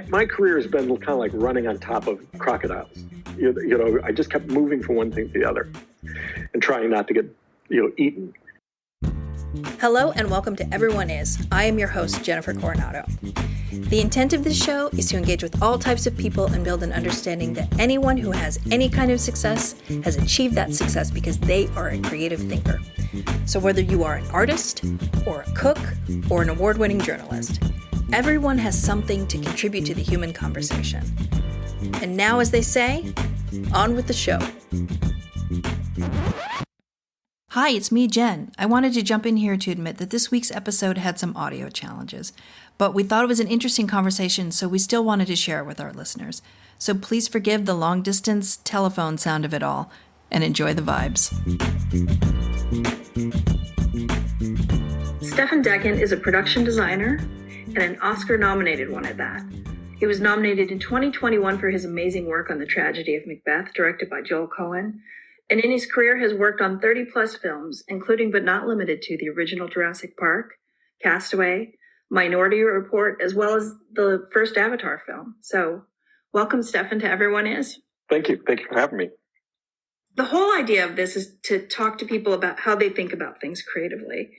My career has been kind of like running on top of crocodiles. I just kept moving from one thing to the other and trying not to get, eaten. Hello and welcome to Everyone Is. I am your host, Jennifer Coronado. The intent of this show is to engage with all types of people and build an understanding that anyone who has any kind of success has achieved that success because they are a creative thinker. So whether you are an artist, or a cook, or an award-winning journalist, everyone has something to contribute to the human conversation. And now, as they say, on with the show. Hi, it's me, Jen. I wanted to jump in here to admit that this week's episode had some audio challenges, but we thought it was an interesting conversation, so we still wanted to share it with our listeners. So please forgive the long-distance telephone sound of it all, and enjoy the vibes. Stefan Dechant is a production designer, and an Oscar-nominated one at that. He was nominated in 2021 for his amazing work on The Tragedy of Macbeth, directed by Joel Cohen, and in his career has worked on 30-plus films, including but not limited to the original Jurassic Park, Castaway, Minority Report, as well as the first Avatar film. So, welcome, Stefan, to Everyone Is. Thank you. Thank you for having me. The whole idea of this is to talk to people about how they think about things creatively.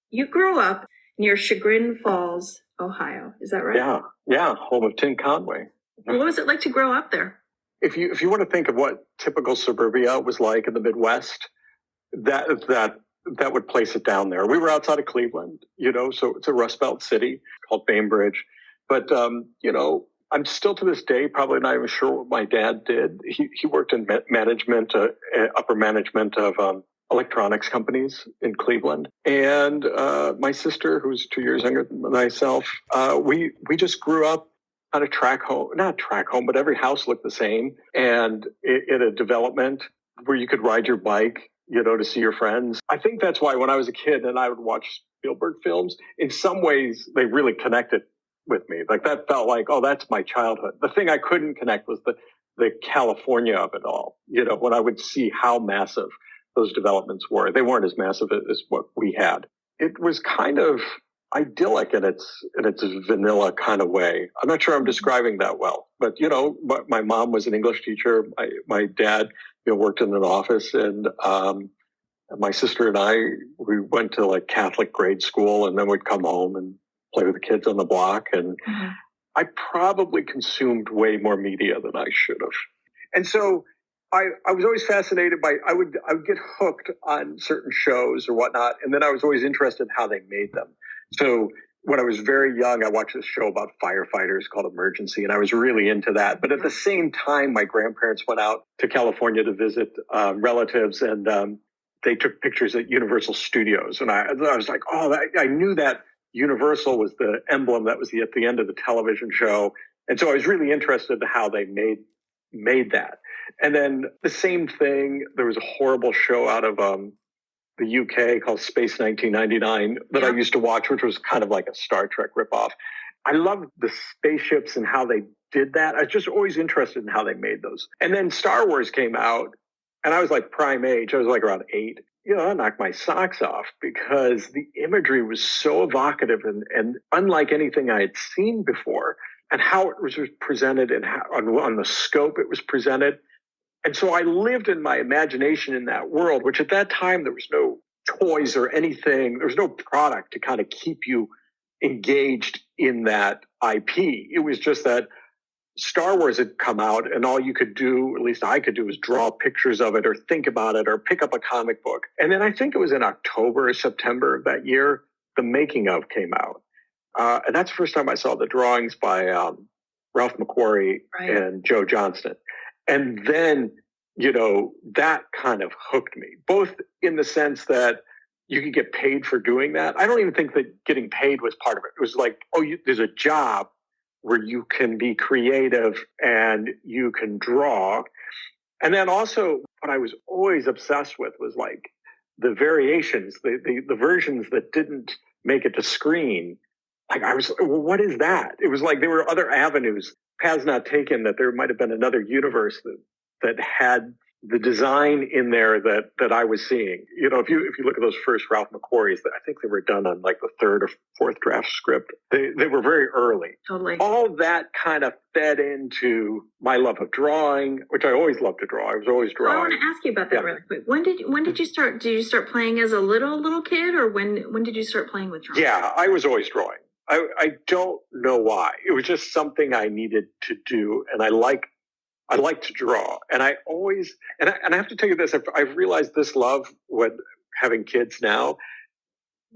You grew up near Chagrin Falls, Ohio. Is that right? Yeah. Home of Tim Conway. What was it like to grow up there? If you want to think of what typical suburbia was like in the Midwest, that would place it down there. We were outside of Cleveland, so it's a Rust Belt city called Bainbridge. But, I'm still to this day probably not even sure what my dad did. He worked in management, upper management of electronics companies in Cleveland. And my sister, who's 2 years younger than myself, we just grew up on a track home, not track home, but every house looked the same. And in a development where you could ride your bike, to see your friends. I think that's why when I was a kid and I would watch Spielberg films, in some ways they really connected with me. Like that felt like, oh, that's my childhood. The thing I couldn't connect was the California of it all. When I would see how massive those developments were. They weren't as massive as what we had. It was kind of idyllic in its vanilla kind of way. I'm not sure I'm describing that well, but my mom was an English teacher. My dad, worked in an office, and my sister and we went to like Catholic grade school, and then we'd come home and play with the kids on the block. And I probably consumed way more media than I should have. And so I was always fascinated by, I would get hooked on certain shows or whatnot. And then I was always interested in how they made them. So when I was very young, I watched this show about firefighters called Emergency, and I was really into that. But at the same time, my grandparents went out to California to visit relatives, and they took pictures at Universal Studios. And I was like, I knew that Universal was the emblem that was at the end of the television show. And so I was really interested in how they made that. And then the same thing, there was a horrible show out of the UK called Space 1999 that I used to watch, which was kind of like a Star Trek ripoff. I loved the spaceships and how they did that. I was just always interested in how they made those. And then Star Wars came out, and I was like prime age. I was like around 8. I knocked my socks off because the imagery was so evocative and unlike anything I had seen before, and how it was presented and how on the scope it was presented. And so I lived in my imagination in that world, which at that time, there was no toys or anything. There was no product to kind of keep you engaged in that IP. It was just that Star Wars had come out, and all you could do, at least I could do, was draw pictures of it or think about it or pick up a comic book. And then I think it was in October or September of that year, The Making of came out. And that's the first time I saw the drawings by Ralph McQuarrie and Joe Johnston. And then, that kind of hooked me, both in the sense that you could get paid for doing that. I don't even think that getting paid was part of it. It was like, there's a job where you can be creative and you can draw. And then also what I was always obsessed with was like the variations, the versions that didn't make it to screen. Like I was, well, what is that? It was like there were other avenues, paths not taken, that there might have been another universe that had the design in there that I was seeing. If you look at those first Ralph McQuarries, I think they were done on like the third or fourth draft script. They were very early. Totally. All that kind of fed into my love of drawing, which I always loved to draw. I was always drawing. I want to ask you about that really quick. When did you start? Did you start playing as a little kid, or when did you start playing with drawing? Yeah, I was always drawing. I don't know why. It was just something I needed to do, and I like to draw, and I always, and I have to tell you this, I've realized this love when having kids now.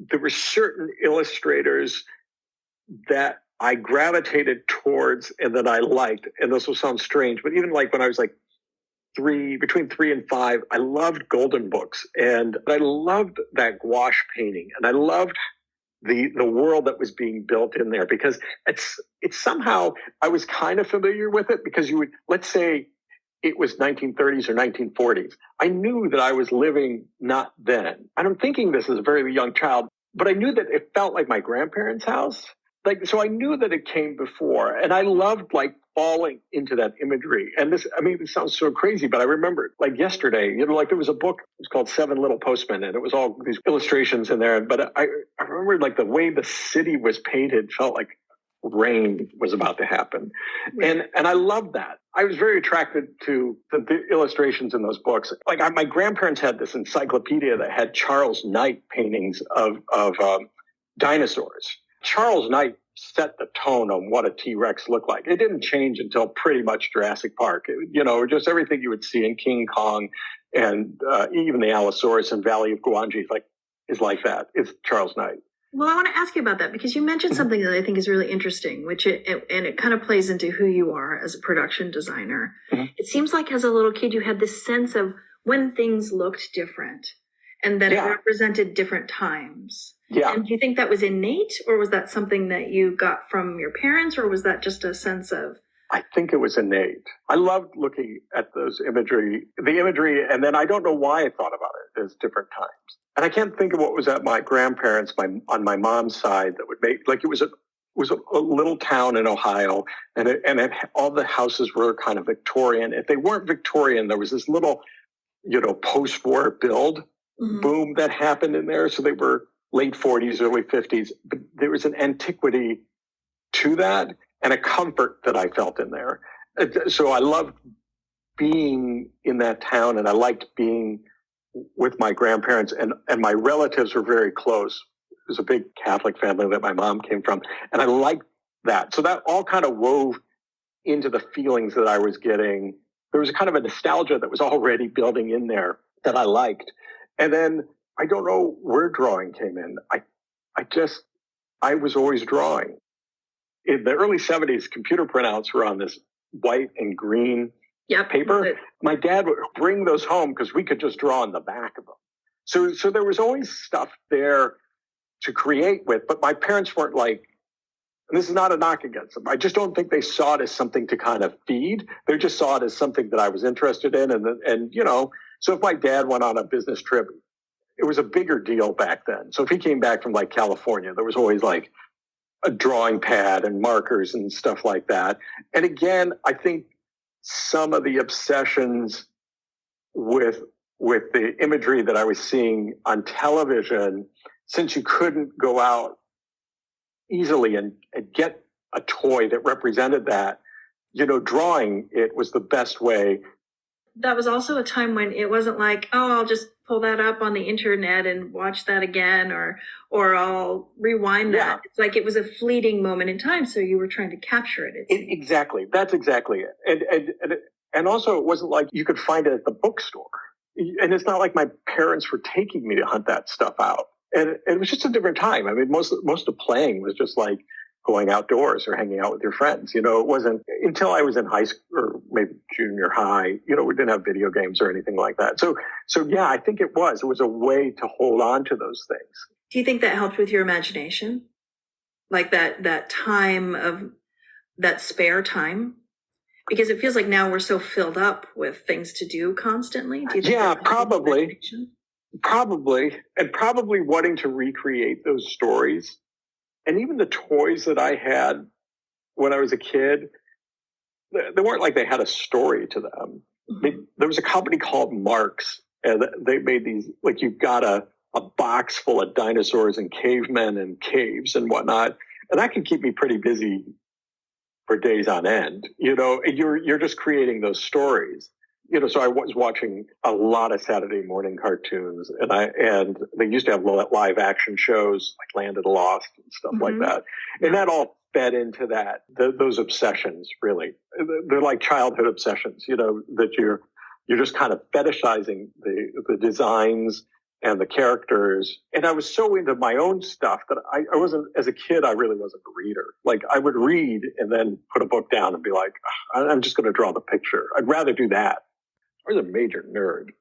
There were certain illustrators that I gravitated towards and that I liked, and this will sound strange, but even like when I was like between 3 and 5, I loved Golden Books, and I loved that gouache painting, and I loved the world that was being built in there, because it's somehow, I was kind of familiar with it, because you would, let's say it was 1930s or 1940s. I knew that I was living not then. And I'm thinking this as a very young child, but I knew that it felt like my grandparents' house. So I knew that it came before, and I loved like falling into that imagery. And this sounds so crazy, but I remember like yesterday, like there was a book, it was called Seven Little Postmen, and it was all these illustrations in there. But I remember like the way the city was painted felt like rain was about to happen. Right. And I loved that. I was very attracted to the illustrations in those books. Like my grandparents had this encyclopedia that had Charles Knight paintings of dinosaurs. Charles Knight set the tone on what a T-Rex looked like. It didn't change until pretty much Jurassic Park. Just everything you would see in King Kong and even the Allosaurus and Valley of Guanji is like that. It's Charles Knight. Well, I want to ask you about that, because you mentioned something that I think is really interesting, it kind of plays into who you are as a production designer. Mm-hmm. It seems like as a little kid, you had this sense of when things looked different and that it represented different times. Yeah. And do you think that was innate, or was that something that you got from your parents, or was that just a sense of? I think it was innate. I loved looking at the imagery, and then I don't know why I thought about it as different times. And I can't think of what was at my grandparents' on my mom's side that would make, like, it was a little town in Ohio, and all the houses were kind of Victorian. If they weren't Victorian, there was this little, post-war build boom that happened in there. So they were late 40s, early 50s. But there was an antiquity to that and a comfort that I felt in there. So I loved being in that town, and I liked being with my grandparents, and my relatives were very close. It was a big Catholic family that my mom came from, and I liked that. So that all kind of wove into the feelings that I was getting. There was a kind of a nostalgia that was already building in there that I liked. And then I don't know where drawing came in. I was always drawing. In the early 70s, computer printouts were on this white and green paper. My dad would bring those home because we could just draw on the back of them. So there was always stuff there to create with, but my parents weren't like, and this is not a knock against them, I just don't think they saw it as something to kind of feed. They just saw it as something that I was interested in. And so if my dad went on a business trip, it was a bigger deal back then. So if he came back from like California, there was always like a drawing pad and markers and stuff like that. And again, I think some of the obsessions with the imagery that I was seeing on television, since you couldn't go out easily and get a toy that represented that, drawing it was the best way. That was also a time when it wasn't like, oh, I'll just pull that up on the internet and watch that again, or I'll rewind that. Yeah. It's like it was a fleeting moment in time, so you were trying to capture it. Exactly. That's exactly it. And also, it wasn't like you could find it at the bookstore. And it's not like my parents were taking me to hunt that stuff out. And it was just a different time. I mean, most of playing was just like going outdoors or hanging out with your friends. It wasn't until I was in high school or maybe junior high, we didn't have video games or anything like that. So yeah, I think it was a way to hold on to those things. Do you think that helped with your imagination? Like that time of that spare time? Because it feels like now we're so filled up with things to do constantly. Do you think probably. And probably wanting to recreate those stories. And even the toys that I had when I was a kid, they weren't like they had a story to them. There was a company called Marx, and they made these, like, you've got a box full of dinosaurs and cavemen and caves and whatnot. And that can keep me pretty busy for days on end, and you're just creating those stories. So I was watching a lot of Saturday morning cartoons, and they used to have live action shows like Land of the Lost and stuff like that. And that all fed into those obsessions, really. They're like childhood obsessions, that you're just kind of fetishizing the designs and the characters. And I was so into my own stuff that I wasn't, as a kid, I really wasn't a reader. Like, I would read and then put a book down and be like, I'm just going to draw the picture. I'd rather do that. I was a major nerd.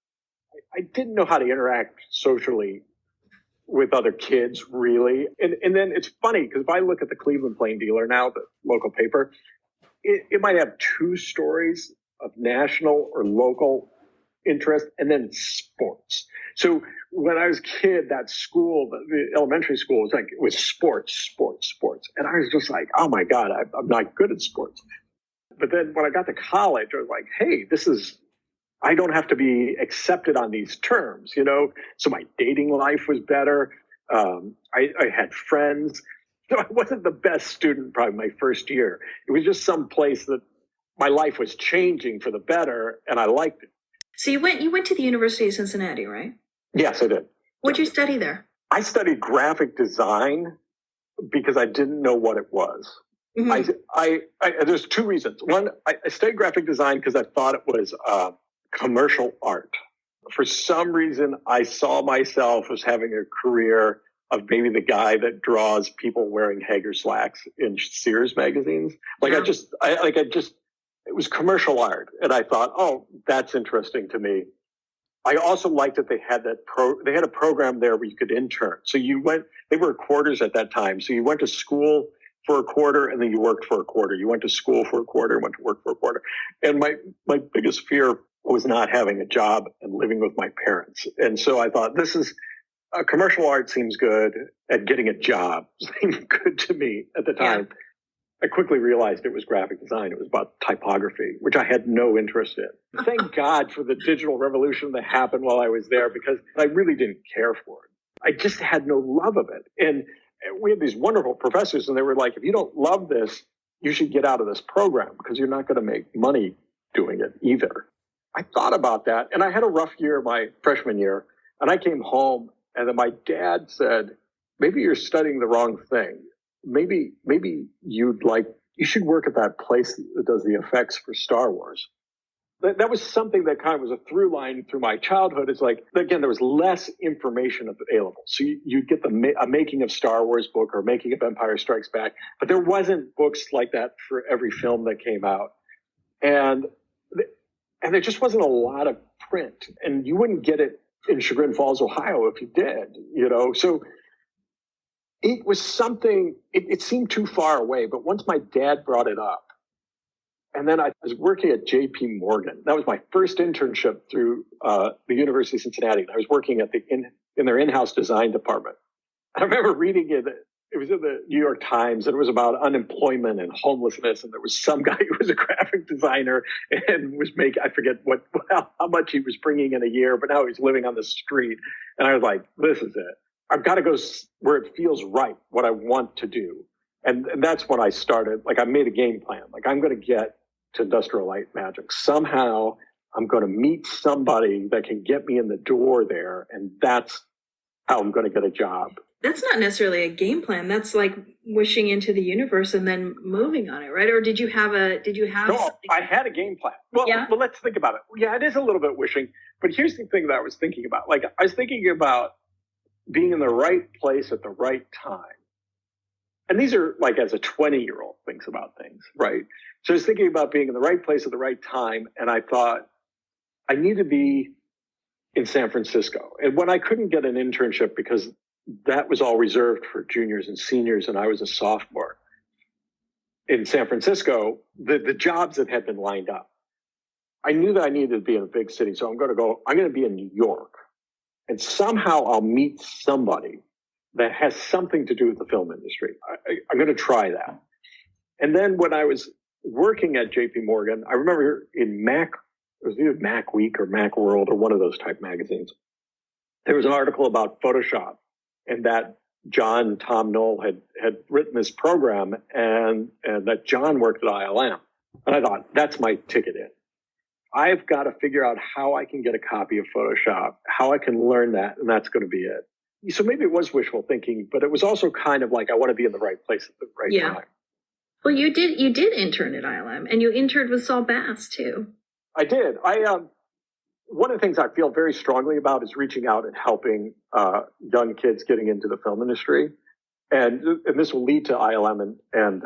I didn't know how to interact socially with other kids, really. And then it's funny, because if I look at the Cleveland Plain Dealer now, the local paper, it might have 2 stories of national or local interest, and then sports. So when I was a kid, that school, the elementary school, it was sports. And I was just like, oh my God, I'm not good at sports. But then when I got to college, I was like, hey, I don't have to be accepted on these terms, So my dating life was better. I had friends. So I wasn't the best student probably my first year. It was just some place that my life was changing for the better, and I liked it. So you went to the University of Cincinnati, right? Yes, I did. What'd you study there? I studied graphic design because I didn't know what it was. There's 2 reasons. One, I studied graphic design because I thought it was commercial art. For some reason, I saw myself as having a career of maybe the guy that draws people wearing Hager slacks in Sears magazines. It was commercial art. And I thought, oh, that's interesting to me. I also liked that they had they had a program there where you could intern. So they were quarters at that time. So you went to school for a quarter, and then you worked for a quarter. You went to school for a quarter, went to work for a quarter. And my biggest fear was not having a job and living with my parents. And so I thought, commercial art seems good, and getting a job seemed good to me at the time. Yeah. I quickly realized it was graphic design. It was about typography, which I had no interest in. Thank God for the digital revolution that happened while I was there, because I really didn't care for it. I just had no love of it. And we had these wonderful professors, and they were like, if you don't love this, you should get out of this program, because you're not going to make money doing it either. I thought about that, and I had a rough year my freshman year, and I came home, and then my dad said, maybe you're studying the wrong thing. Maybe you should work at that place that does the effects for Star Wars. That was something that kind of was a through line through my childhood. It's like, again, there was less information available. So you'd get a making of Star Wars book or making of Empire Strikes Back, but there wasn't books like that for every film that came out. And there just wasn't a lot of print, and you wouldn't get it in Chagrin Falls, Ohio, if you did, So it was something, it seemed too far away, but once my dad brought it up, and then I was working at J.P. Morgan. That was my first internship through the University of Cincinnati. I was working at in their in-house design department. I remember reading it. It was in the New York Times, and it was about unemployment and homelessness. And there was some guy who was a graphic designer and was making, I forget how much he was bringing in a year, but now he's living on the street. And I was like, this is it. I've got to go where it feels right, what I want to do. And that's when I started. Like, I made a game plan. Like, I'm going to get to Industrial Light Magic. Somehow I'm going to meet somebody that can get me in the door there. And that's how I'm going to get a job. That's not necessarily a game plan. That's like wishing into the universe and then moving on it, right? Or did you have No, I had a game plan. Well, yeah. Well, let's think about it. Yeah, it is a little bit wishing, but here's the thing that I was thinking about. Like, I was thinking about being in the right place at the right time. And these are like as a 20-year-old thinks about things, right? So I was thinking about being in the right place at the right time. And I thought I need to be in San Francisco. And when I couldn't get an internship because that was all reserved for juniors and seniors, and I was a sophomore in San Francisco, the jobs that had been lined up, I knew that I needed to be in a big city. So I'm going to be in New York, and somehow I'll meet somebody that has something to do with the film industry. I'm going to try that. And then when I was working at JP Morgan, I remember in Mac it was either Mac Week or Mac World or one of those type magazines. There was an article about Photoshop, and that Tom Knoll had written this program, and that John worked at ILM. And I thought, that's my ticket in. I've got to figure out how I can get a copy of Photoshop, how I can learn that, and that's going to be it. So maybe it was wishful thinking, but it was also kind of like I want to be in the right place at the right time. Well, you did intern at ILM, and you interned with Saul Bass too. I did. One of the things I feel very strongly about is reaching out and helping young kids getting into the film industry, and this will lead to ILM and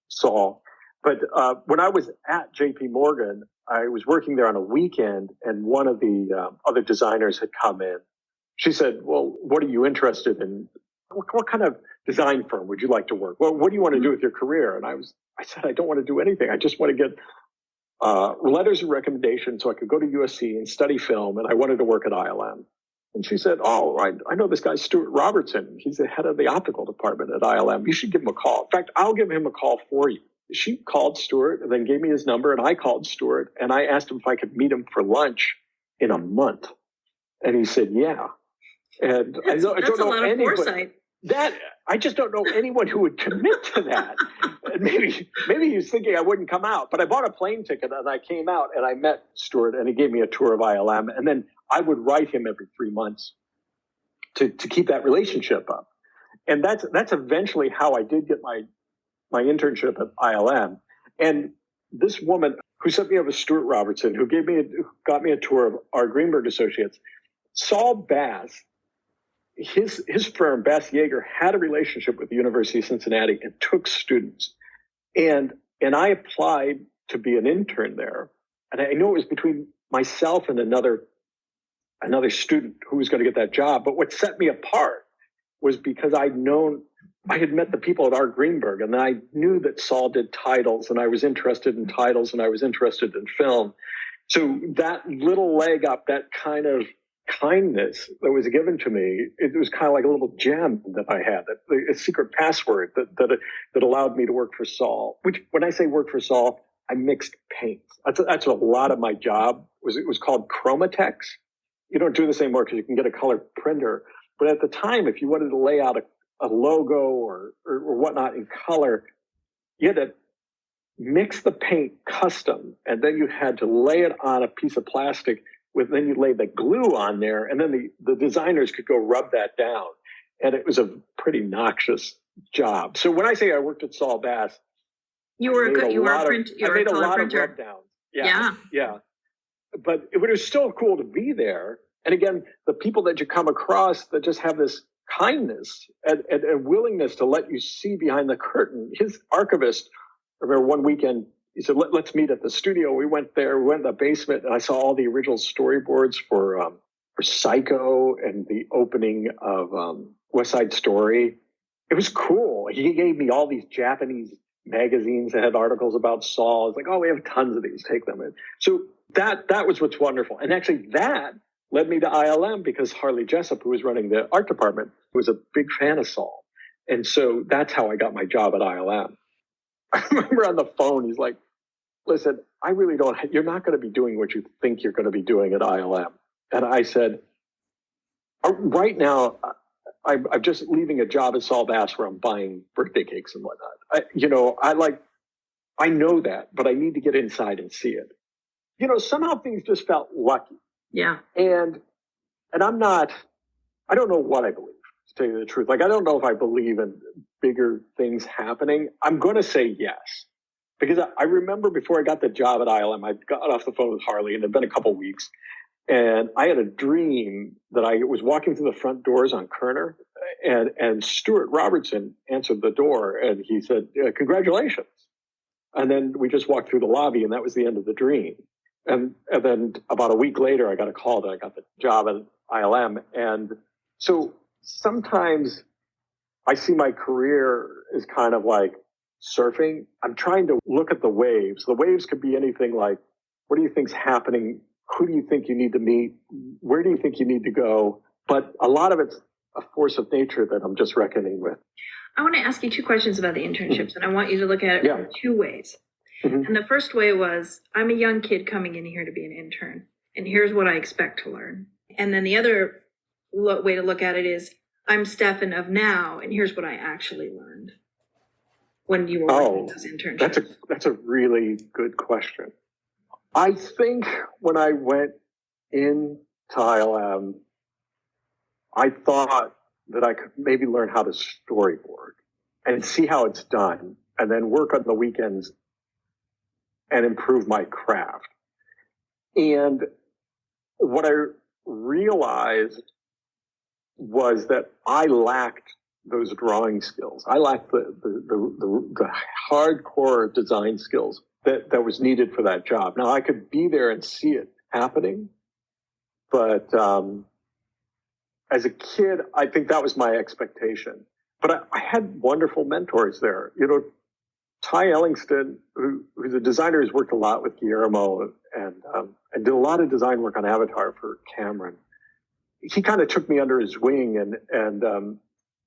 Saul. But when I was at J.P. Morgan, I was working there on a weekend, and one of the other designers had come in. She said, "Well, what are you interested in? What kind of design firm would you like to work? Well, what do you want to do with your career?" And I said, "I don't want to do anything. I just want to get letters of recommendation so I could go to USC and study film, and I wanted to work at ILM." And she said, "Oh, I know this guy, Stuart Robertson. He's the head of the optical department at ILM. You should give him a call. In fact, I'll give him a call for you." She called Stuart and then gave me his number, and I called Stuart, and I asked him if I could meet him for lunch in a month. And he said, "Yeah." And I don't know anybody. I just don't know anyone who would commit to that. And maybe he was thinking I wouldn't come out, but I bought a plane ticket and I came out and I met Stuart and he gave me a tour of ILM, and then I would write him every 3 months to keep that relationship up. And that's eventually how I did get my internship at ILM. And this woman who sent me over Stuart Robertson, who got me a tour of our Greenberg Associates, Saul Bass. His firm, Bass Yeager, had a relationship with the University of Cincinnati and took students. And I applied to be an intern there. And I know it was between myself and another student who was going to get that job. But what set me apart was because I had met the people at Art Greenberg, and I knew that Saul did titles, and I was interested in titles, and I was interested in film. So that little leg up, that kind of kindness that was given to me, it was kind of like a little gem that I had, a secret password that allowed me to work for Saul. Which, when I say work for Saul, I mixed paints. That's a lot of my job was. It was called Chromatex. You don't do this anymore because you can get a color printer. But at the time, if you wanted to lay out a logo or whatnot in color, you had to mix the paint custom, and then you had to lay it on a piece of plastic. Then you lay the glue on there, and then the designers could go rub that down. And it was a pretty noxious job. So when I say I worked at Saul Bass, you were a color printer. Rub downs. Yeah. But it was still cool to be there. And again, the people that you come across that just have this kindness and willingness to let you see behind the curtain. His archivist, I remember one weekend, he said, let's meet at the studio. We went there, we went in the basement, and I saw all the original storyboards for Psycho and the opening of West Side Story. It was cool. He gave me all these Japanese magazines that had articles about Saul. It's like, oh, we have tons of these, take them in. So that was what's wonderful. And actually that led me to ILM because Harley Jessup, who was running the art department, was a big fan of Saul. And so that's how I got my job at ILM. I remember on the phone, he's like, "Listen, I really don't, you're not going to be doing what you think you're going to be doing at ILM." And I said, "Right now, I'm just leaving a job at Saul Bass where I'm buying birthday cakes and whatnot. I know that, but I need to get inside and see it." Somehow things just felt lucky. Yeah. And I don't know what I believe, to tell you the truth. Like, I don't know if I believe in bigger things happening. I'm going to say yes. Because I remember before I got the job at ILM, I got off the phone with Harley, and it had been a couple of weeks. And I had a dream that I was walking through the front doors on Kerner, and Stuart Robertson answered the door, and he said, "Congratulations." And then we just walked through the lobby, and that was the end of the dream. And then about a week later, I got a call that I got the job at ILM. And so sometimes I see my career as kind of like surfing. I'm trying to look at the waves. The waves could be anything like, what do you think's happening? Who do you think you need to meet? Where do you think you need to go? But a lot of it's a force of nature that I'm just reckoning with. I want to ask you two questions about the internships, and I want you to look at it from two ways. And the first way was, I'm a young kid coming in here to be an intern, and here's what I expect to learn. And then the other way to look at it is, I'm Stefan of now, and here's what I actually learned when you were working those internships. That's a really good question. I think when I went into ILM, I thought that I could maybe learn how to storyboard and see how it's done, and then work on the weekends and improve my craft. And what I realized was that I lacked those drawing skills. I lacked the hardcore design skills that was needed for that job. Now, I could be there and see it happening, but as a kid, I think that was my expectation. But I had wonderful mentors there. You know, Ty Ellingston, who's a designer who's worked a lot with Guillermo and did a lot of design work on Avatar for Cameron. He kind of took me under his wing, and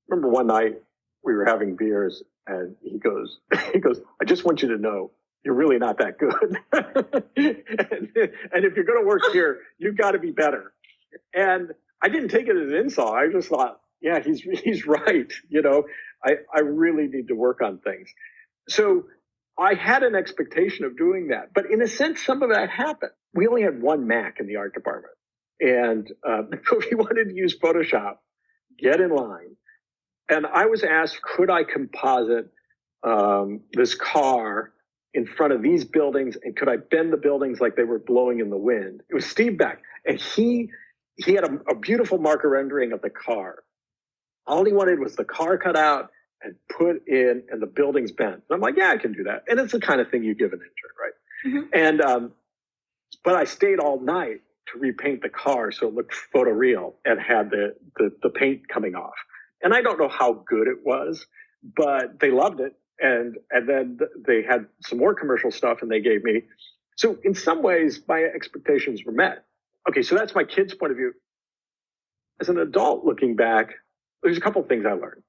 remember one night we were having beers, and he goes, I just want you to know you're really not that good, and if you're going to work here, you've got to be better. And I didn't take it as an insult. I just thought, yeah, he's right. You know, I really need to work on things. So I had an expectation of doing that, but in a sense, some of that happened. We only had one Mac in the art department. And if you wanted to use Photoshop, get in line. And I was asked, could I composite this car in front of these buildings, and could I bend the buildings like they were blowing in the wind? It was Steve Beck, and he had a beautiful marker rendering of the car. All he wanted was the car cut out and put in, and the buildings bent. And I'm like, yeah, I can do that. And it's the kind of thing you give an intern, right? Mm-hmm. And but I stayed all night to repaint the car so it looked photoreal and had the paint coming off. And I don't know how good it was, but they loved it. And then they had some more commercial stuff, and they gave me. So in some ways, my expectations were met. Okay, so that's my kid's point of view. As an adult looking back, there's a couple of things I learned.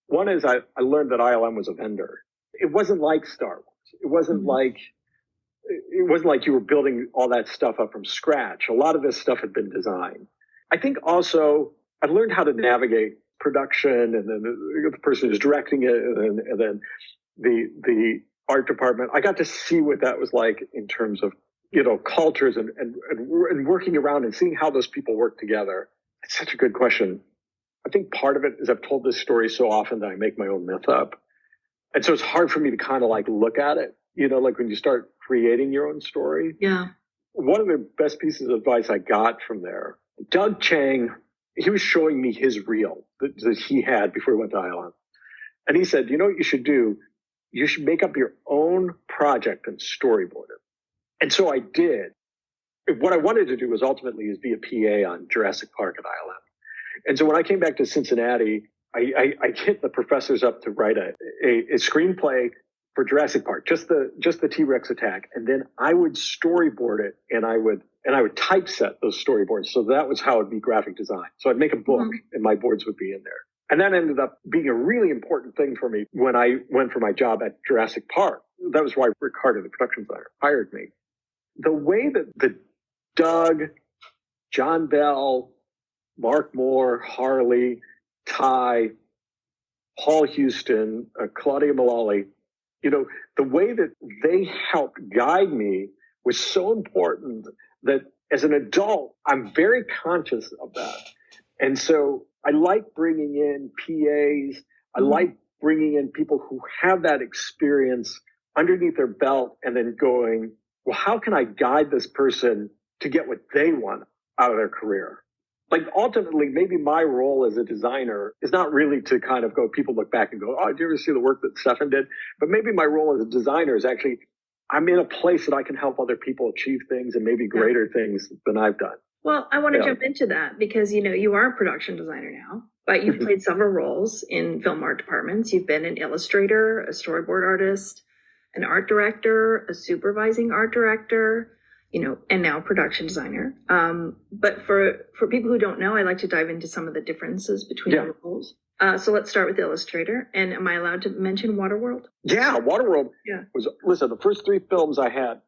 One is I learned that ILM was a vendor. It wasn't like Star Wars. It wasn't like you were building all that stuff up from scratch. A lot of this stuff had been designed. I think also I learned how to navigate production, and then the person who's directing it, and then the art department. I got to see what that was like in terms of, you know, cultures and working around and seeing how those people work together. It's such a good question. I think part of it is I've told this story so often that I make my own myth up. And so it's hard for me to kind of like look at it, you know, like when you start creating your own story. Yeah. One of the best pieces of advice I got from there, Doug Chang, he was showing me his reel that he had before he went to ILM. And he said, you know what you should do? You should make up your own project and storyboard it. And so I did. What I wanted to do was ultimately is be a PA on Jurassic Park at ILM. And so when I came back to Cincinnati, I hit the professors up to write a screenplay for Jurassic Park, just the T-Rex attack, and then I would storyboard it, and I would typeset those storyboards. So that was how it'd be graphic design. So I'd make a book, and my boards would be in there. And that ended up being a really important thing for me when I went for my job at Jurassic Park. That was why Rick Carter, the production designer, hired me. The way that Doug, John Bell, Mark Moore, Harley, Ty, Paul Houston, Claudia Mullally, you know, the way that they helped guide me was so important that as an adult, I'm very conscious of that. And so I like bringing in PAs. I like bringing in people who have that experience underneath their belt and then going, well, how can I guide this person to get what they want out of their career? Like ultimately, maybe my role as a designer is not really to kind of go, people look back and go, oh, did you ever see the work that Stefan did? But maybe my role as a designer is actually, I'm in a place that I can help other people achieve things and maybe greater things than I've done. Well, I want to jump into that because, you know, you are a production designer now, but you've played several roles in film art departments. You've been an illustrator, a storyboard artist, an art director, a supervising art director. and now production designer. But for people who don't know, I like to dive into some of the differences between the roles. So let's start with illustrator. And am I allowed to mention Waterworld? Yeah, Waterworld was, listen, the first 3 films I had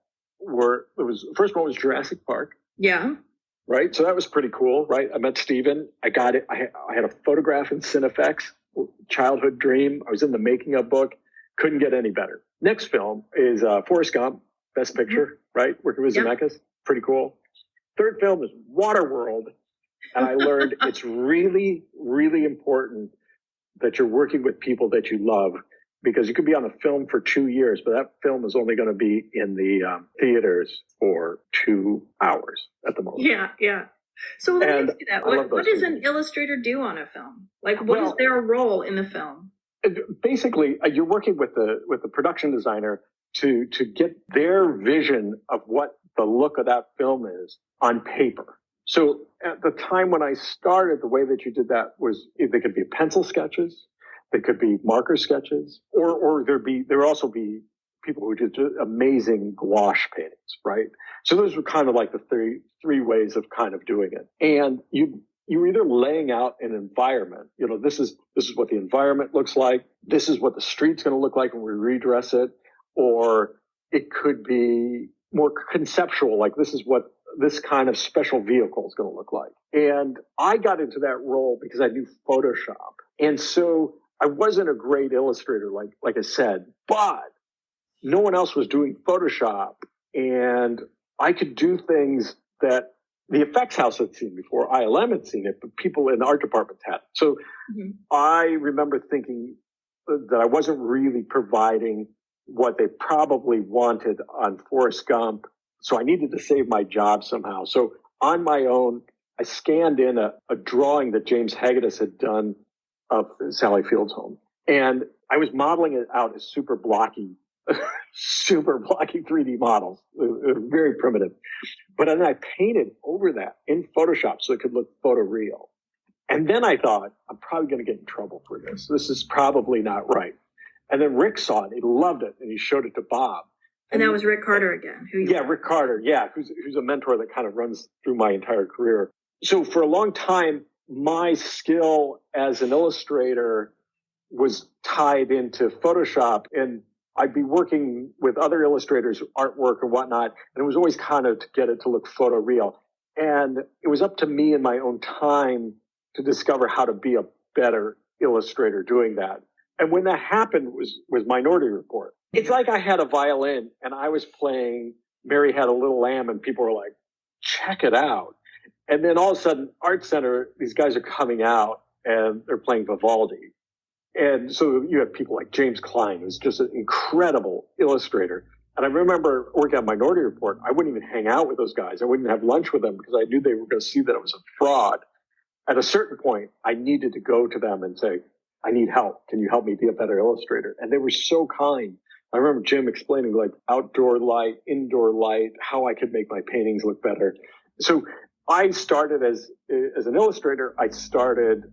the first one was Jurassic Park. Yeah. Right? So that was pretty cool, right? I met Steven. I got it. I had a photograph in Cinefex, childhood dream. I was in the making of book. Couldn't get any better. Next film is Forrest Gump, Best Picture, right? Working with Zemeckis. Pretty cool. Third film is Waterworld. And I learned it's really, really important that you're working with people that you love, because you could be on a film for 2 years, but that film is only going to be in the theaters for 2 hours at the most. Yeah. So let me ask you that. What does an illustrator do on a film? Like, what is their role in the film? Basically, you're working with the production designer to get their vision of what the look of that film is on paper. So at the time when I started, the way that you did that was they could be pencil sketches, they could be marker sketches, or there would also be people who did amazing gouache paintings, right? So those were kind of like the three ways of kind of doing it. And you're either laying out an environment, this is what the environment looks like, this is what the street's going to look like when we redress it, or it could be more conceptual, like this is what this kind of special vehicle is going to look like. And I got into that role because I knew Photoshop. And so I wasn't a great illustrator, like I said, but no one else was doing Photoshop. And I could do things that the effects house had seen before. ILM had seen it, but people in the art departments hadn't. So I remember thinking that I wasn't really providing what they probably wanted on Forrest Gump. So I needed to save my job somehow. So on my own, I scanned in a drawing that James Hagedis had done of Sally Field's home. And I was modeling it out as super blocky 3D models, very primitive. But then I painted over that in Photoshop so it could look photoreal. And then I thought, I'm probably going to get in trouble for this. This is probably not right. And then Rick saw it. He loved it. And he showed it to Bob. And that was Rick Carter again. Rick Carter. Yeah, who's a mentor that kind of runs through my entire career. So for a long time, my skill as an illustrator was tied into Photoshop, and I'd be working with other illustrators, artwork and whatnot, and it was always kind of to get it to look photoreal. And it was up to me in my own time to discover how to be a better illustrator doing that. And when that happened was Minority Report. It's like I had a violin and I was playing Mary Had a Little Lamb and people were like, check it out. And then all of a sudden, Art Center, these guys are coming out and they're playing Vivaldi. And so you have people like James Klein, who's just an incredible illustrator. And I remember working on Minority Report, I wouldn't even hang out with those guys. I wouldn't have lunch with them because I knew they were going to see that it was a fraud. At a certain point, I needed to go to them and say, I need help. Can you help me be a better illustrator? And they were so kind. I remember Jim explaining like outdoor light, indoor light, how I could make my paintings look better. So I started as an illustrator. I started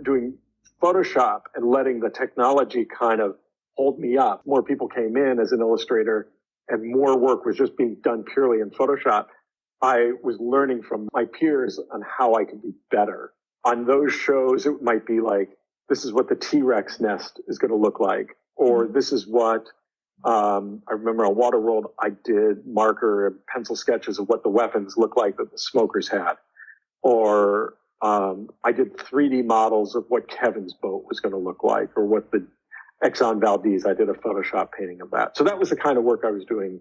doing Photoshop and letting the technology kind of hold me up. More people came in as an illustrator and more work was just being done purely in Photoshop. I was learning from my peers on how I could be better. On those shows, it might be like, this is what the T-Rex nest is going to look like, or this is what I remember on Waterworld, I did marker and pencil sketches of what the weapons looked like that the smokers had. Or I did 3D models of what Kevin's boat was going to look like, or what the Exxon Valdez, I did a Photoshop painting of that. So that was the kind of work I was doing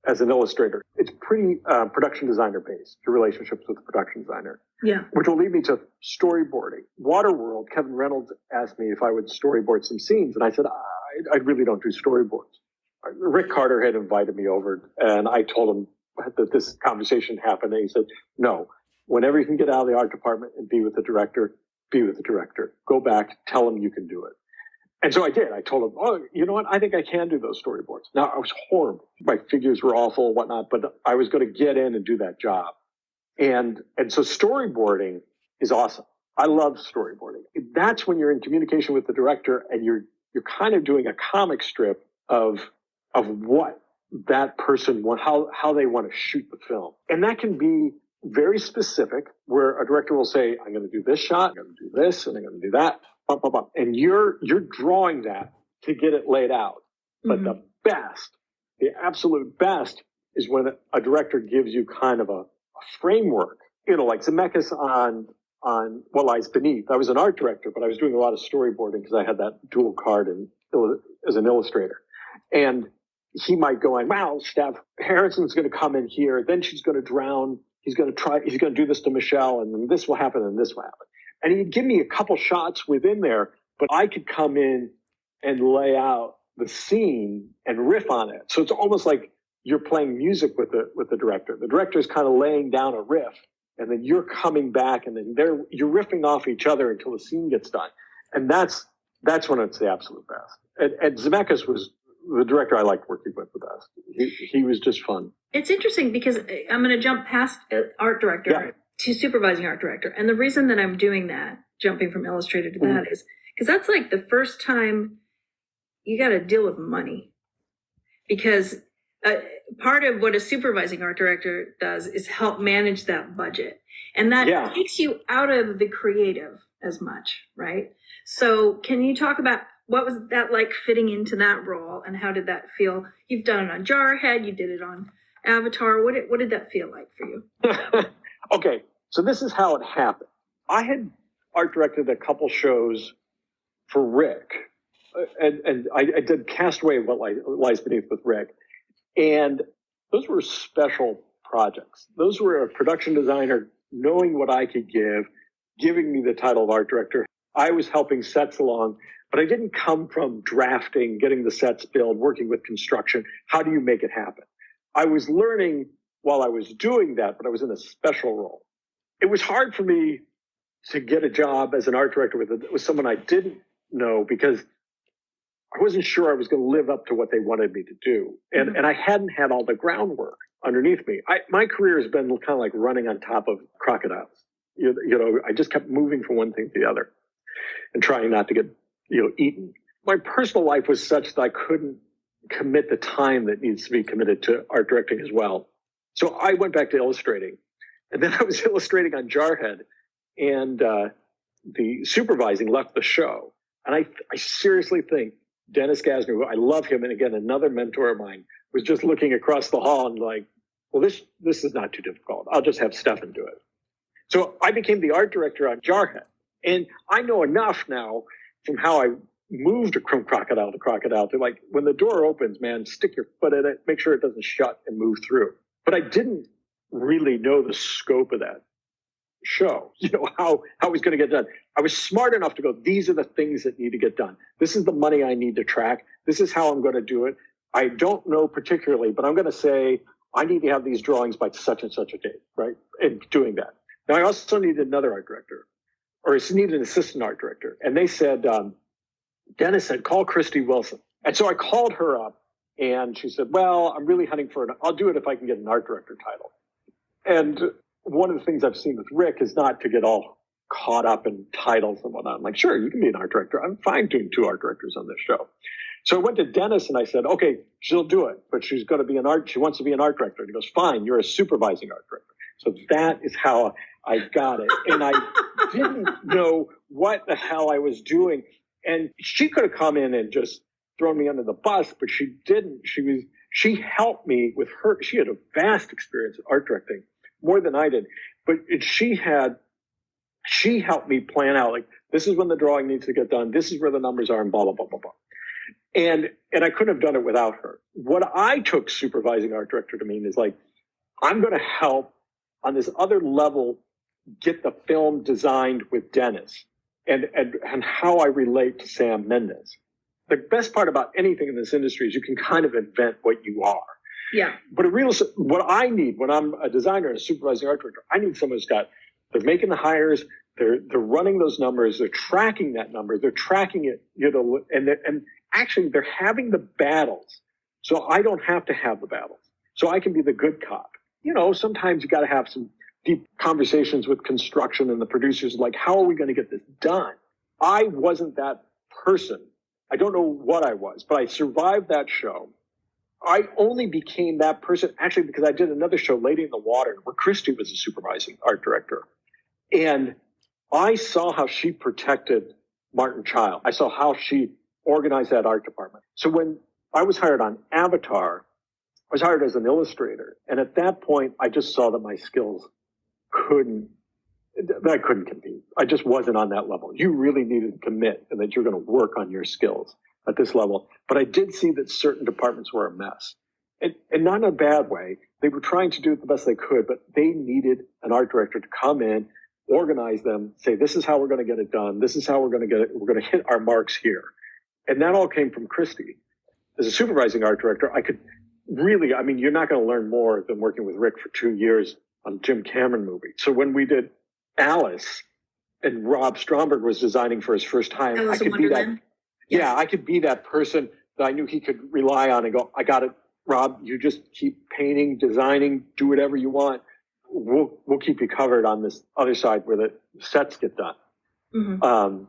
as an illustrator. It's pretty production designer based, your relationships with the production designer. Yeah. Which will lead me to storyboarding. Waterworld, Kevin Reynolds asked me if I would storyboard some scenes, and I said, I really don't do storyboards. Rick Carter had invited me over, and I told him that this conversation happened, and he said, no, whenever you can get out of the art department and be with the director, be with the director. Go back, tell him you can do it. And so I did. I told him, oh, you know what? I think I can do those storyboards. Now, I was horrible. My figures were awful and whatnot, but I was going to get in and do that job. And so storyboarding is awesome. I love storyboarding. That's when you're in communication with the director and you're kind of doing a comic strip of what that person, how they want to shoot the film. And that can be very specific, where a director will say, I'm going to do this shot, I'm going to do this, and I'm going to do that, blah, blah, blah. And you're drawing that to get it laid out. But the absolute best is when a director gives you kind of a framework, like Zemeckis on What Lies Beneath. I was an art director, but I was doing a lot of storyboarding because I had that dual card as an illustrator. And he might go in, wow, Steph, Harrison's going to come in here, then she's going to drown. He's going to do this to Michelle, and then this will happen, and this will happen. And he'd give me a couple shots within there, but I could come in and lay out the scene and riff on it. So it's almost like you're playing music with the director. The director is kind of laying down a riff, and then you're coming back, and then you're riffing off each other until the scene gets done. And that's when it's the absolute best. And Zemeckis was the director I liked working with the best. He was just fun. It's interesting because I'm going to jump past art director to supervising art director. And the reason that I'm doing that, jumping from illustrator to that, is because that's like the first time you got to deal with money. Because part of what a supervising art director does is help manage that budget. And that takes you out of the creative as much, right? So can you talk about what was that like fitting into that role, and how did that feel? You've done it on Jarhead, you did it on Avatar. What did that feel like for you? Okay, so this is how it happened. I had art directed a couple shows for Rick, and I did Castaway What Lies Beneath with Rick, and those were special projects. Those were a production designer knowing what I could give, giving me the title of art director. I was helping sets along, but I didn't come from drafting, getting the sets built, working with construction. How do you make it happen? I was learning while I was doing that, but I was in a special role. It was hard for me to get a job as an art director with someone I didn't know, because I wasn't sure I was going to live up to what they wanted me to do. And I hadn't had all the groundwork underneath me. My career has been kind of like running on top of crocodiles. I just kept moving from one thing to the other and trying not to get eaten. My personal life was such that I couldn't commit the time that needs to be committed to art directing as well. So I went back to illustrating, and then I was illustrating on Jarhead, and the supervising left the show. And I seriously think Dennis Gassner, who I love him, and again, another mentor of mine, was just looking across the hall and like, well, this is not too difficult. I'll just have Stefan do it. So I became the art director on Jarhead. And I know enough now from how I moved from crocodile to like, when the door opens, man, stick your foot in it, make sure it doesn't shut and move through. But I didn't really know the scope of that show, how it was going to get done. I was smart enough to go, these are the things that need to get done. This is the money I need to track. This is how I'm going to do it. I don't know particularly, but I'm going to say, I need to have these drawings by such and such a date, right? And doing that. Now, I also need another art director, or I need an assistant art director. And they said, Dennis said, call Christy Wilson. And so I called her up, and she said, well, I'm really hunting for I'll do it if I can get an art director title. And one of the things I've seen with Rick is not to get all caught up in titles and whatnot. I'm like, sure, you can be an art director. I'm fine doing 2 art directors on this show. So I went to Dennis and I said, okay, she'll do it, but she wants to be an art director. And he goes, fine, you're a supervising art director. So that is how I got it. And I didn't know what the hell I was doing. And she could have come in and just thrown me under the bus, but she didn't. She helped me with her. She had a vast experience in art directing, more than I did. But she helped me plan out, like, this is when the drawing needs to get done. This is where the numbers are, and blah, blah, blah, blah, blah. And I couldn't have done it without her. What I took supervising art director to mean is like, I'm going to help on this other level get the film designed with Dennis and how I relate to Sam Mendes. The best part about anything in this industry is you can kind of invent what you are. Yeah. But what I need when I'm a designer and a supervising art director, I need someone who's they're making the hires, they're running those numbers, they're tracking that number, they're tracking it, and actually they're having the battles. So I don't have to have the battles. So I can be the good cop. Sometimes you got to have some deep conversations with construction and the producers, like, how are we going to get this done? I wasn't that person. I don't know what I was, but I survived that show. I only became that person actually because I did another show, Lady in the Water, where Christy was the supervising art director. And I saw how she protected Martin Child. I saw how she organized that art department. So when I was hired on Avatar, I was hired as an illustrator. And at that point, I just saw that my skills I couldn't compete. I just wasn't on that level. You really needed to commit and that you're going to work on your skills at this level. But I did see that certain departments were a mess. And not in a bad way. They were trying to do it the best they could, but they needed an art director to come in, organize them, say, this is how we're going to get it done. This is how we're going to get it. We're going to hit our marks here. And that all came from Christy. As a supervising art director, I could really, you're not going to learn more than working with Rick for 2 years on Jim Cameron movie. So when we did Alice and Rob Stromberg was designing for his first time, I could be that. Yes. Yeah, I could be that person that I knew he could rely on and go, I got it, Rob, you just keep painting, designing, do whatever you want. We'll keep you covered on this other side where the sets get done. Mm-hmm.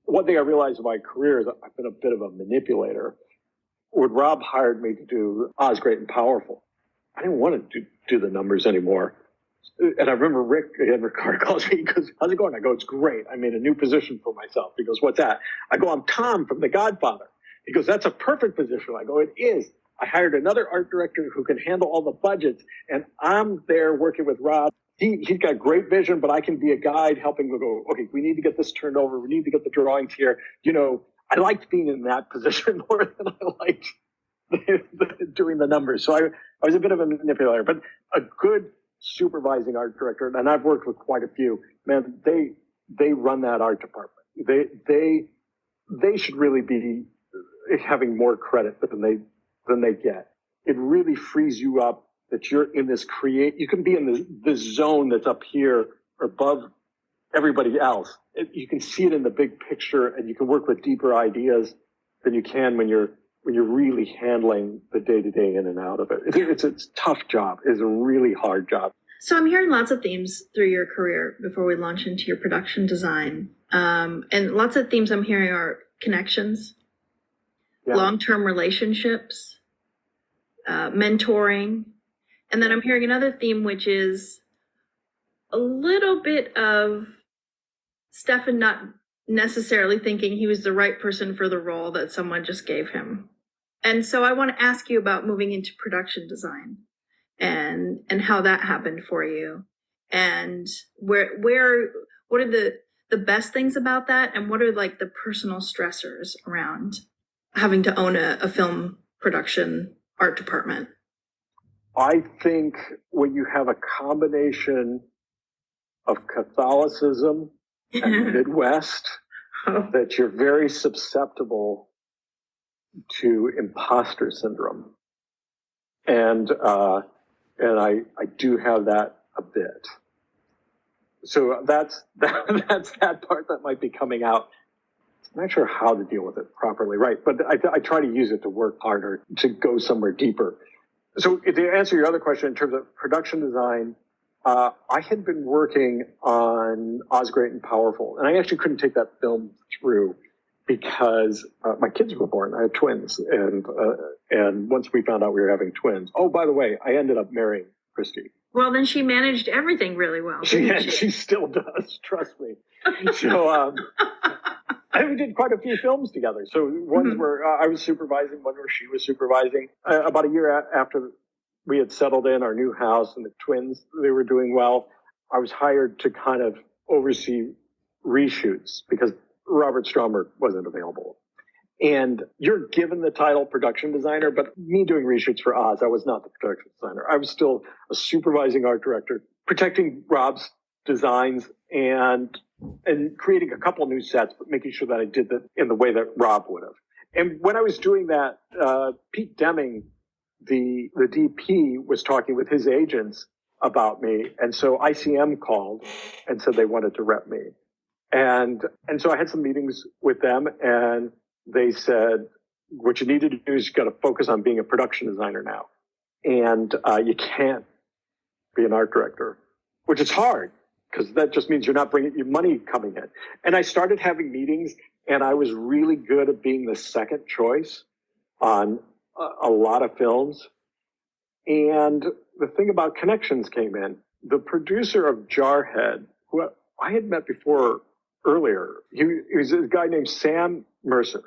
One thing I realized in my career is I've been a bit of a manipulator. When Rob hired me to do Oz Great and Powerful, I didn't want to do the numbers anymore. And I remember Ricardo calls me, he goes, how's it going? I go, it's great. I made a new position for myself. He goes, what's that? I go, I'm Tom from The Godfather. He goes, that's a perfect position. I go, it is. I hired another art director who can handle all the budgets, and I'm there working with Rob. He's got great vision, but I can be a guide helping him go, okay, we need to get this turned over. We need to get the drawings here. I liked being in that position more than I liked doing the numbers. So I was a bit of a manipulator, but a good supervising art director, and I've worked with quite a few, man, they run that art department. They should really be having more credit than they get. It really frees you up that you're in this you can be in this zone that's up here or above everybody else. You can see it in the big picture, and you can work with deeper ideas than you can when you're really handling the day-to-day in and out of it. It's a tough job. It's a really hard job. So I'm hearing lots of themes through your career before we launch into your production design. And lots of themes I'm hearing are connections, long-term relationships, mentoring. And then I'm hearing another theme, which is a little bit of Stefan not necessarily thinking he was the right person for the role that someone just gave him. And so I want to ask you about moving into production design and how that happened for you, and what are the best things about that, and what are like the personal stressors around having to own a film production art department? I think when you have a combination of Catholicism and Midwest, that you're very susceptible to imposter syndrome. And I do have that a bit. So that's that part that might be coming out. I'm not sure how to deal with it properly, right? But I try to use it to work harder, to go somewhere deeper. So to answer your other question in terms of production design, I had been working on Oz Great and Powerful, and I actually couldn't take that film through because my kids were born. I had twins, and once we found out we were having twins, oh, by the way, I ended up marrying Christy. Well, then she managed everything really well. She still does, trust me. So we did quite a few films together. So ones where I was supervising, one where she was supervising. About a year after we had settled in our new house and the twins, they were doing well, I was hired to kind of oversee reshoots because Robert Stromberg wasn't available. And you're given the title production designer, but me doing reshoots for Oz, I was not the production designer. I was still a supervising art director, protecting Rob's designs and creating a couple new sets, but making sure that I did that in the way that Rob would have. And when I was doing that, Pete Deming, the DP, was talking with his agents about me. And so ICM called and said they wanted to rep me. And so I had some meetings with them, and they said, what you need to do is you got to focus on being a production designer now. And you can't be an art director, which is hard because that just means you're not bringing your money coming in. And I started having meetings, and I was really good at being the second choice on a lot of films. And the thing about connections came in. The producer of Jarhead, who I had met before earlier, he was a guy named Sam Mercer.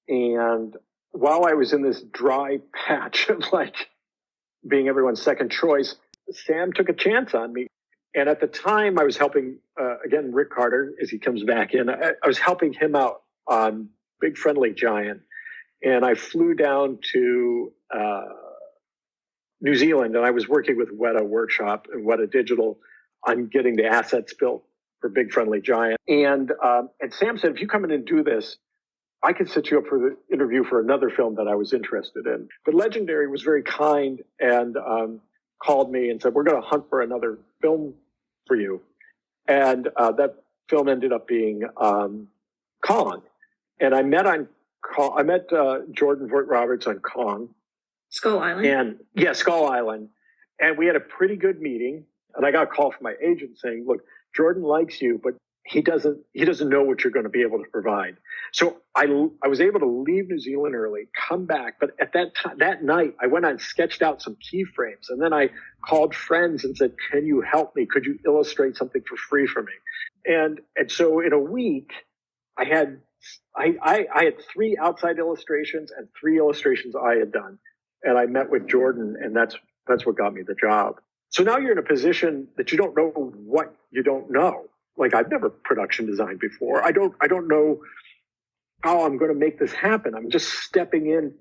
And while I was in this dry patch of like being everyone's second choice, Sam took a chance on me. And at the time I was helping, again, Rick Carter, as he comes back in, I was helping him out on Big Friendly Giant. And I flew down to New Zealand, and I was working with Weta Workshop and Weta Digital on getting the assets built for Big Friendly Giant. And Sam said, if you come in and do this, I could set you up for the interview for another film that I was interested in. But Legendary was very kind and called me and said, we're going to hunt for another film for you. And that film ended up being Kong. And I met Jordan Vogt Roberts on Kong. Skull Island. And yeah, Skull Island. And we had a pretty good meeting. And I got a call from my agent saying, look, Jordan likes you, but he doesn't know what you're going to be able to provide. So I was able to leave New Zealand early, come back. But at that night, I went on and sketched out some keyframes. And then I called friends and said, can you help me? Could you illustrate something for free for me? And so in a week, I had 3 outside illustrations and 3 illustrations I had done. And I met with Jordan, and that's what got me the job. So now you're in a position that you don't know what you don't know. Like, I've never production designed before. I don't know how I'm going to make this happen. I'm just stepping in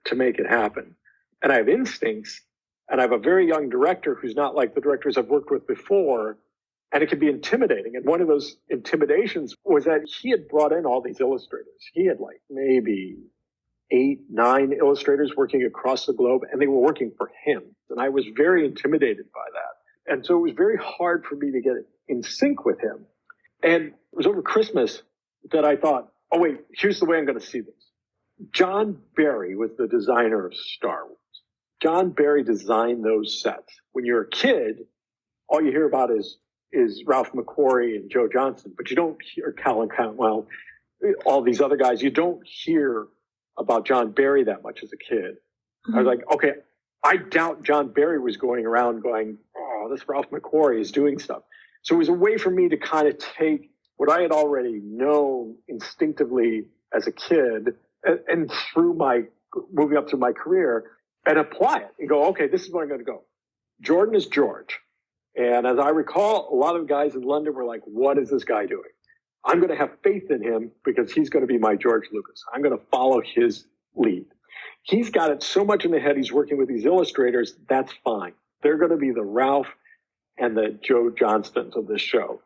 to make it happen. And I have instincts, and I have a very young director who's not like the directors I've worked with before, and it can be intimidating. And one of those intimidations was that he had brought in all these illustrators. He had like maybe 8, 9 illustrators working across the globe, and they were working for him. And I was very intimidated by that. And so it was very hard for me to get in sync with him. And it was over Christmas that I thought, oh, wait, here's the way I'm going to see this. John Barry was the designer of Star Wars. John Barry designed those sets. When you're a kid, all you hear about is Ralph McQuarrie and Joe Johnston, but you don't hear Colin Cantwell, all these other guys. You don't hear about John Barry that much as a kid. Mm-hmm. I was like, okay, I doubt John Barry was going around going, oh, this Ralph McQuarrie is doing stuff. So it was a way for me to kind of take what I had already known instinctively as a kid and through moving up through my career and apply it and go, okay, this is where I'm going to go. Jordan is George. And as I recall, a lot of guys in London were like, what is this guy doing? I'm going to have faith in him because he's going to be my George Lucas. I'm going to follow his lead. He's got it so much in the head. He's working with these illustrators. That's fine. They're going to be the Ralph and the Joe Johnstons of this show.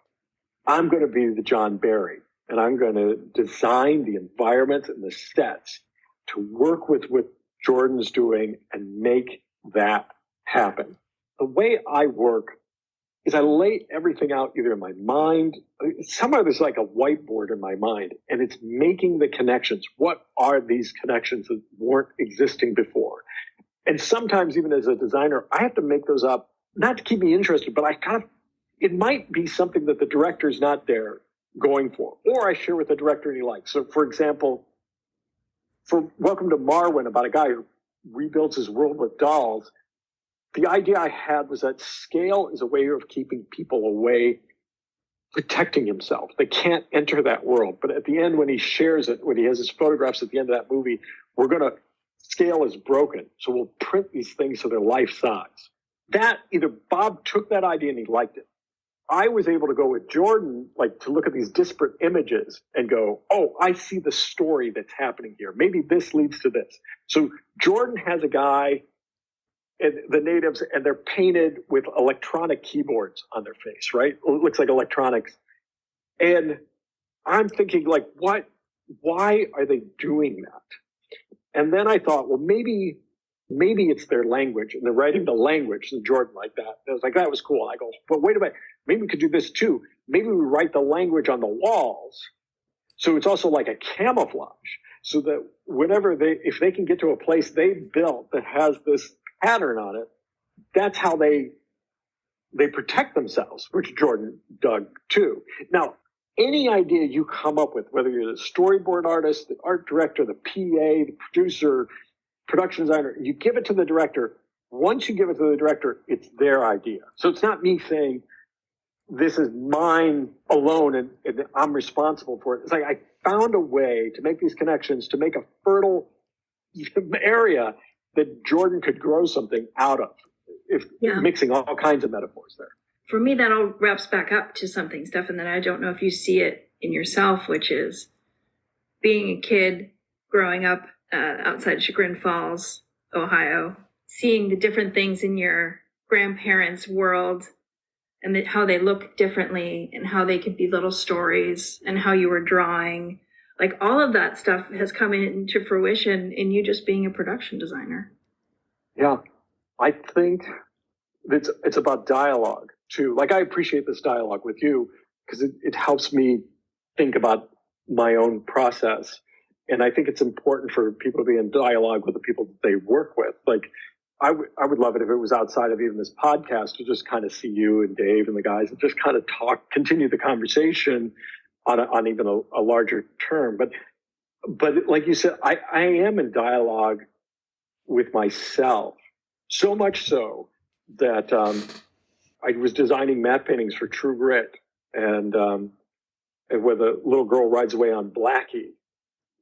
I'm going to be the John Barry, and I'm going to design the environments and the sets to work with what Jordan's doing and make that happen. The way I work is I lay everything out either in my mind. Somewhere there's like a whiteboard in my mind, and it's making the connections. What are these connections that weren't existing before? And sometimes even as a designer, I have to make those up, not to keep me interested, but it might be something that the director's not there going for, or I share with the director and he likes. So for example, for Welcome to Marwen, about a guy who rebuilds his world with dolls, the idea I had was that scale is a way of keeping people away, protecting himself. They can't enter that world. But at the end, when he shares it, when he has his photographs at the end of that movie, scale is broken. So we'll print these things so they're life size. That either Bob took that idea and he liked it. I was able to go with Jordan, like to look at these disparate images and go, oh, I see the story that's happening here. Maybe this leads to this. So Jordan has a guy, and the natives, and they're painted with electronic keyboards on their face, right? It looks like electronics. And I'm thinking, like, why are they doing that? And then I thought, well, maybe it's their language, and they're writing the language to Jordan like that. And I was like, that was cool. I go, but wait a minute, maybe we could do this too. Maybe we write the language on the walls. So it's also like a camouflage, so that if they can get to a place they built that has this pattern on it, that's how they protect themselves, which Jordan dug too. Now, any idea you come up with, whether you're the storyboard artist, the art director, the PA, the producer, production designer, you give it to the director. Once you give it to the director, it's their idea. So it's not me saying, this is mine alone and I'm responsible for it. It's like I found a way to make these connections, to make a fertile area that Jordan could grow something out of, mixing all kinds of metaphors there. For me, that all wraps back up to something, Stefan, that I don't know if you see it in yourself, which is being a kid growing up outside Chagrin Falls, Ohio, seeing the different things in your grandparents' world and how they look differently and how they could be little stories and how you were drawing. Like all of that stuff has come into fruition in you just being a production designer. Yeah, I think it's about dialogue too. Like I appreciate this dialogue with you because it helps me think about my own process. And I think it's important for people to be in dialogue with the people that they work with. Like I would love it if it was outside of even this podcast to just kind of see you and Dave and the guys and just kind of continue the conversation on even a larger term. But like you said, I am in dialogue with myself, so much so that I was designing matte paintings for True Grit, and where the little girl rides away on Blackie.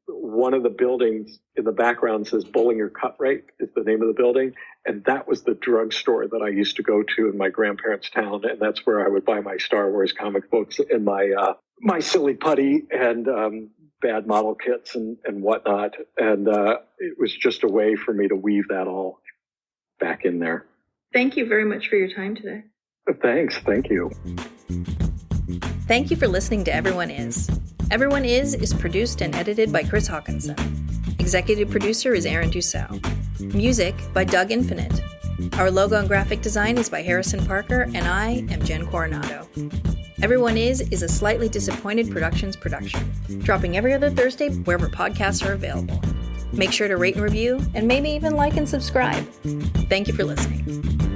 One of the buildings in the background says Bollinger Cut Rate is the name of the building. And that was the drugstore that I used to go to in my grandparents' town. And that's where I would buy my Star Wars comic books and my silly putty and bad model kits and whatnot. And it was just a way for me to weave that all back in there. Thank you very much for your time today. Thanks. Thank you. Thank you for listening to Everyone Is. Everyone Is produced and edited by Chris Hawkinson. Executive producer is Aaron Dussel. Music by Doug Infinite. Our logo and graphic design is by Harrison Parker, and I am Jen Coronado. Everyone Is a Slightly Disappointed Productions production, dropping every other Thursday wherever podcasts are available. Make sure to rate and review, and maybe even like and subscribe. Thank you for listening.